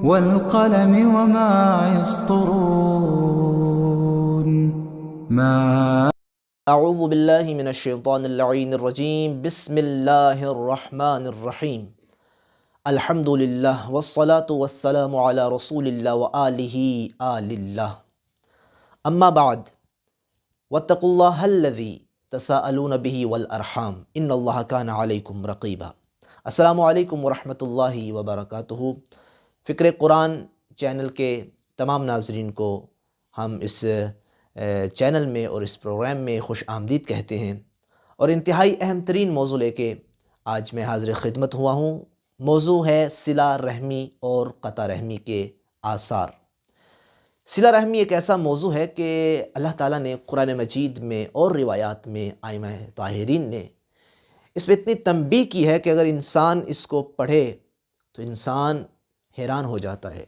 والقلم وما يسطرون ما اعوذ باللہ من الشیطان اللعین الرجیم بسم اللہ الرحمن الرحیم الحمد للہ والصلاة والسلام علی رسول اللہ وآلہ آل اللہ اما بعد واتقوا اللہ الذی تساءلون به والارحام ان اللہ کان علیکم رقیبا۔ السلام علیکم ورحمۃ اللہ وبرکاتہ۔ فکر قرآن چینل کے تمام ناظرین کو ہم اس چینل میں اور اس پروگرام میں خوش آمدید کہتے ہیں، اور انتہائی اہم ترین موضوع لے کے آج میں حاضر خدمت ہوا ہوں۔ موضوع ہے صلہ رحمی اور قطع رحمی کے آثار۔ صلہ رحمی ایک ایسا موضوع ہے کہ اللہ تعالیٰ نے قرآن مجید میں اور روایات میں ائمہ طاہرین نے اس پہ اتنی تنبیہ کی ہے کہ اگر انسان اس کو پڑھے تو انسان حیران ہو جاتا ہے۔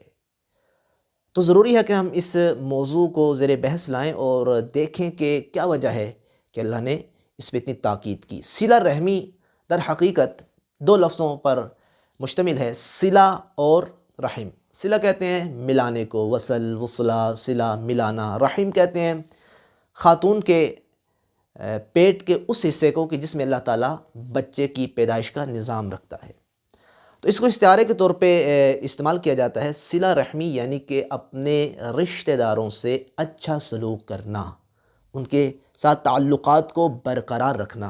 تو ضروری ہے کہ ہم اس موضوع کو زیر بحث لائیں اور دیکھیں کہ کیا وجہ ہے کہ اللہ نے اس پہ اتنی تاکید کی۔ صلہ رحمی در حقیقت دو لفظوں پر مشتمل ہے، صلہ اور رحم۔ صلہ کہتے ہیں ملانے کو، وصل، وصلہ، صلہ، ملانا۔ رحم کہتے ہیں خاتون کے پیٹ کے اس حصے کو کہ جس میں اللہ تعالیٰ بچے کی پیدائش کا نظام رکھتا ہے۔ تو اس کو استعارے کے طور پہ استعمال کیا جاتا ہے۔ صلہ رحمی یعنی کہ اپنے رشتہ داروں سے اچھا سلوک کرنا، ان کے ساتھ تعلقات کو برقرار رکھنا۔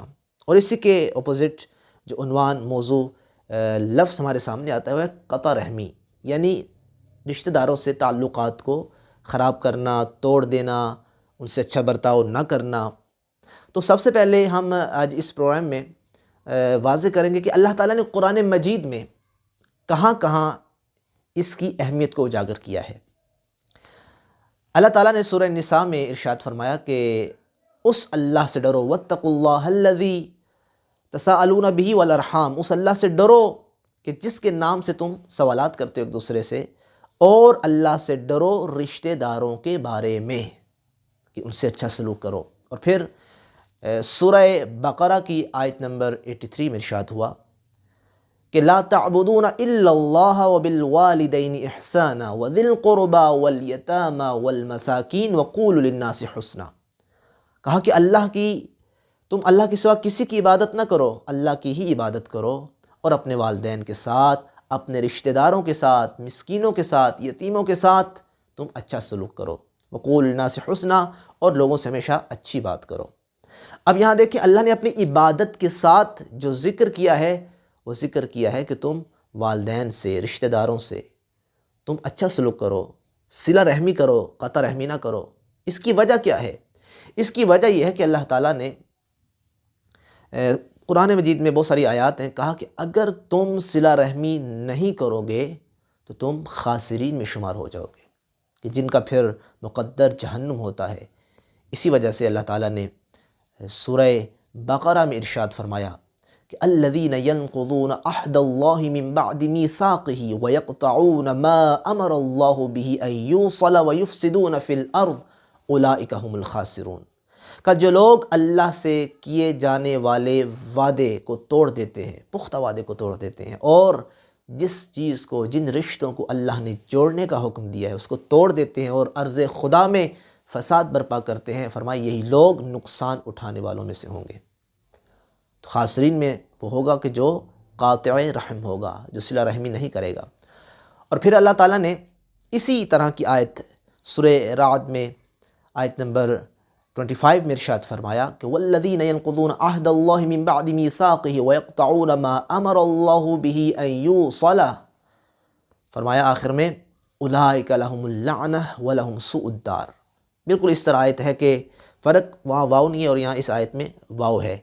اور اسی کے اپوزٹ جو عنوان موضوع لفظ ہمارے سامنے آتا ہے وہ ہے قطع رحمی، یعنی رشتہ داروں سے تعلقات کو خراب کرنا، توڑ دینا، ان سے اچھا برتاؤ نہ کرنا۔ تو سب سے پہلے ہم آج اس پروگرام میں واضح کریں گے کہ اللہ تعالیٰ نے قرآن مجید میں کہاں کہاں اس کی اہمیت کو اجاگر کیا ہے۔ اللہ تعالیٰ نے سورہ نساء میں ارشاد فرمایا کہ اس اللہ سے ڈرو، واتقوا اللہ الذی تساءلون بہ والارحام، اس اللہ سے ڈرو کہ جس کے نام سے تم سوالات کرتے ہو ایک دوسرے سے، اور اللہ سے ڈرو رشتہ داروں کے بارے میں کہ ان سے اچھا سلوک کرو۔ اور پھر سورہ بقرہ کی آیت نمبر 83 میں ارشاد ہوا کہ لا تعبدون الا اللہ وبالوالدین احسانا وذی القربى والیتامی والمساکین وقولوا للناس حسنا۔ کہا کہ تم اللہ کے سوا کسی کی عبادت نہ کرو، اللہ کی ہی عبادت کرو، اور اپنے والدین کے ساتھ، اپنے رشتہ داروں کے ساتھ، مسکینوں کے ساتھ، یتیموں کے ساتھ تم اچھا سلوک کرو، وقولوا للناس حسنا، اور لوگوں سے ہمیشہ اچھی بات کرو۔ اب یہاں دیکھیں اللہ نے اپنی عبادت کے ساتھ جو ذکر کیا ہے وہ ذکر کیا ہے کہ تم والدین سے، رشتہ داروں سے تم اچھا سلوک کرو، صلہ رحمی کرو، قطع رحمی نہ کرو۔ اس کی وجہ کیا ہے؟ اس کی وجہ یہ ہے کہ اللہ تعالیٰ نے قرآن مجید میں بہت ساری آیات ہیں، کہا کہ اگر تم صلہ رحمی نہیں کرو گے تو تم خاسرین میں شمار ہو جاؤ گے، کہ جن کا پھر مقدر جہنم ہوتا ہے۔ اسی وجہ سے اللہ تعالیٰ نے سورہ بقرہ میں ارشاد فرمایا کہ الذین ینقضون عہد اللہ من بعد میثاقہ ویقطعون ما امر اللہ بہ ان یوصل ویفسدون فی الارض اولئک هم الخاسرون۔ کہ جو لوگ اللہ سے کیے جانے والے وعدے کو توڑ دیتے ہیں، پختہ وعدے کو توڑ دیتے ہیں، اور جس چیز کو، جن رشتوں کو اللہ نے جوڑنے کا حکم دیا ہے اس کو توڑ دیتے ہیں اور ارض خدا میں فساد برپا کرتے ہیں، فرمایا یہی لوگ نقصان اٹھانے والوں میں سے ہوں گے۔ تو خاسرین میں وہ ہوگا کہ جو قاطع رحم ہوگا، جو صلہ رحمی نہیں کرے گا۔ اور پھر اللہ تعالیٰ نے اسی طرح کی آیت سورہ رعد میں آیت نمبر 25 میں ارشاد فرمایا کہ والذین ینقضون عہد اللہ من بعد میثاقہ ویقطعون ما امر اللہ بہ ان یوصل، فرمایا آخر میں اولئک لہم اللعنہ ولہم سوء الدار۔ بالکل اس طرح آیت ہے کہ فرق وہاں واو نہیں ہے اور یہاں اس آیت میں واو ہے۔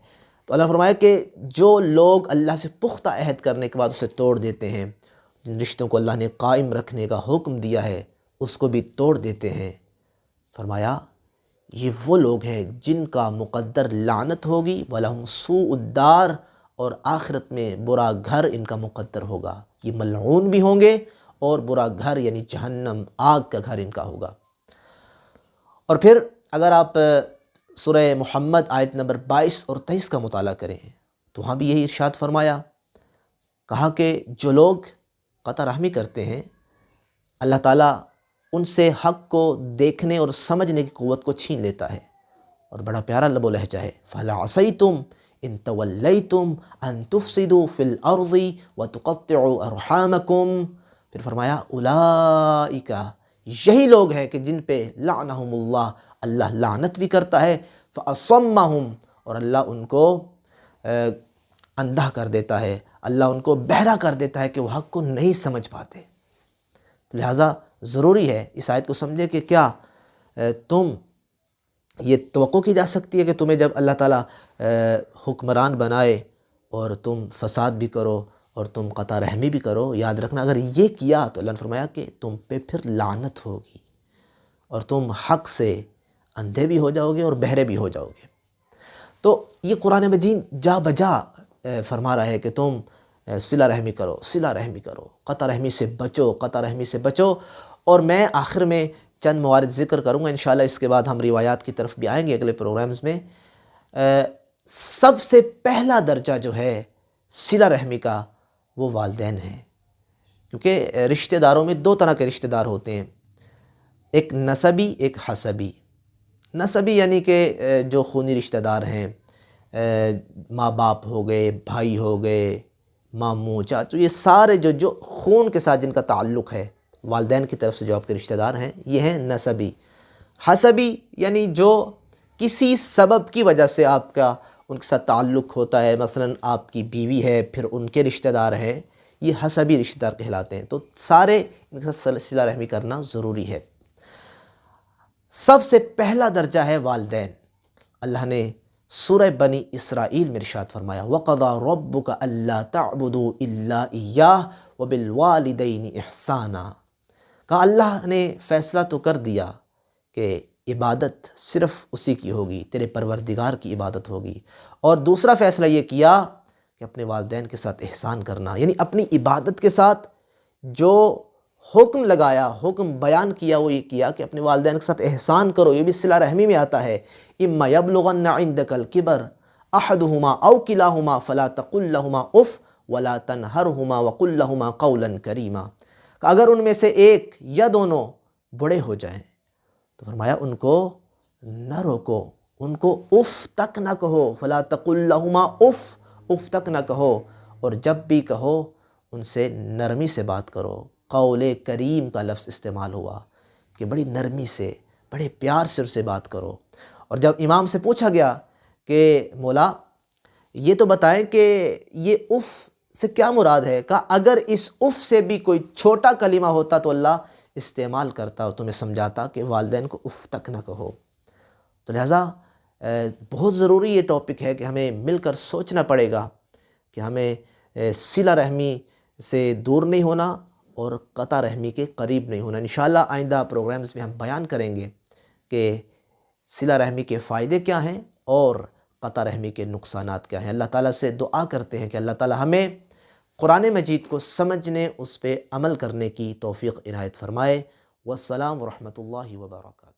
تو اللہ فرمایا کہ جو لوگ اللہ سے پختہ عہد کرنے کے بعد اسے توڑ دیتے ہیں، جن رشتوں کو اللہ نے قائم رکھنے کا حکم دیا ہے اس کو بھی توڑ دیتے ہیں، فرمایا یہ وہ لوگ ہیں جن کا مقدر لعنت ہوگی، وَلَهُمْ سُوءُ الدَّارِ، اور آخرت میں برا گھر ان کا مقدر ہوگا۔ یہ ملعون بھی ہوں گے اور برا گھر یعنی جہنم، آگ کا گھر ان کا ہوگا۔ اور پھر اگر آپ سورہ محمد آیت نمبر 22 اور 23 کا مطالعہ کریں تو وہاں بھی یہی ارشاد فرمایا، کہا کہ جو لوگ قطع رحمی کرتے ہیں اللہ تعالیٰ ان سے حق کو دیکھنے اور سمجھنے کی قوت کو چھین لیتا ہے۔ اور بڑا پیارا لب و لہجہ ہے، فَهَلْ عَصَيْتُمْ إِن تَوَلَّيْتُمْ أَن تُفْسِدُوا فِي الْأَرْضِ وَتُقَطِّعُوا أَرْحَامَكُمْ، پھر فرمایا اولئک، یہی لوگ ہیں کہ جن پہ لعنہم اللہ، اللہ لعنت بھی کرتا ہے، فَأَصَمَّهُمْ، اور اللہ ان کو اندھا کر دیتا ہے، اللہ ان کو بہرا کر دیتا ہے کہ وہ حق کو نہیں سمجھ پاتے۔ لہٰذا ضروری ہے اس آیت کو سمجھے کہ کیا تم یہ توقع کی جا سکتی ہے کہ تمہیں جب اللہ تعالیٰ حکمران بنائے اور تم فساد بھی کرو اور تم قطع رحمی بھی کرو، یاد رکھنا اگر یہ کیا تو اللہ نے فرمایا کہ تم پہ پھر لعنت ہوگی اور تم حق سے اندھے بھی ہو جاؤ گے اور بہرے بھی ہو جاؤ گے۔ تو یہ قرآن مجید جا بجا فرما رہا ہے کہ تم صلہ رحمی کرو، صلہ رحمی کرو، قطع رحمی سے بچو، قطع رحمی سے بچو۔ اور میں آخر میں چند موارد ذکر کروں گا، انشاءاللہ اس کے بعد ہم روایات کی طرف بھی آئیں گے اگلے پروگرامز میں۔ سب سے پہلا درجہ جو ہے صلہ رحمی کا وہ والدین ہیں، کیونکہ رشتہ داروں میں دو طرح کے رشتہ دار ہوتے ہیں، ایک نسبی، ایک حسبی۔ نسبی یعنی کہ جو خونی رشتہ دار ہیں، ماں باپ ہو گئے، بھائی ہو گئے، ماموں، چاچو، یہ سارے جو خون کے ساتھ جن کا تعلق ہے، والدین کی طرف سے جو آپ کے رشتہ دار ہیں، یہ ہیں نسبی۔ حسبی یعنی جو کسی سبب کی وجہ سے آپ کا ان کے ساتھ تعلق ہوتا ہے، مثلا آپ کی بیوی ہے، پھر ان کے رشتہ دار ہیں، یہ حسبی رشتہ دار کہلاتے ہیں۔ تو سارے ان کے ساتھ صلہ رحمی کرنا ضروری ہے۔ سب سے پہلا درجہ ہے والدین۔ اللہ نے سورہ بنی اسرائیل میں ارشاد فرمایا، وَقَضَىٰ رَبُّكَ أَلَّا تَعْبُدُوا إِلَّا إِيَّاهُ وَبِالْوَالِدَيْنِ إِحْسَانًا، کہا اللہ نے فیصلہ تو کر دیا کہ عبادت صرف اسی کی ہوگی، تیرے پروردگار کی عبادت ہوگی، اور دوسرا فیصلہ یہ کیا کہ اپنے والدین کے ساتھ احسان کرنا، یعنی اپنی عبادت کے ساتھ جو حکم لگایا، حکم بیان کیا، وہ یہ کیا کہ اپنے والدین کے ساتھ احسان کرو۔ یہ بھی صلہ رحمی میں آتا ہے، اما یبلغن عندک الکبر احدہما او کلاہما فلا تقل لہما اف ولا تنہرہما وقل لہما قولا کریما، کہ اگر ان میں سے ایک یا دونوں بڑے ہو جائیں تو فرمایا ان کو نہ روکو، ان کو اف تک نہ کہو، فلا تقل لہما اف، اف تک نہ کہو، اور جب بھی کہو ان سے نرمی سے بات کرو۔ قول کریم کا لفظ استعمال ہوا کہ بڑی نرمی سے، بڑے پیار سے ان سے بات کرو۔ اور جب امام سے پوچھا گیا کہ مولا یہ تو بتائیں کہ یہ اف سے کیا مراد ہے، کہا اگر اس اف سے بھی کوئی چھوٹا کلمہ ہوتا تو اللہ استعمال کرتا اور تمہیں سمجھاتا کہ والدین کو اف تک نہ کہو۔ تو لہٰذا بہت ضروری یہ ٹاپک ہے کہ ہمیں مل کر سوچنا پڑے گا کہ ہمیں صلہ رحمی سے دور نہیں ہونا اور قطع رحمی کے قریب نہیں ہونا۔ انشاءاللہ آئندہ پروگرامز میں ہم بیان کریں گے کہ صلہ رحمی کے فائدے کیا ہیں اور قطع رحمی کے نقصانات کیا ہیں۔ اللہ تعالیٰ سے دعا کرتے ہیں کہ اللہ تعالیٰ ہمیں قرآن مجید کو سمجھنے، اس پہ عمل کرنے کی توفیق عنایت فرمائے۔ والسلام ورحمۃ اللہ وبرکاتہ۔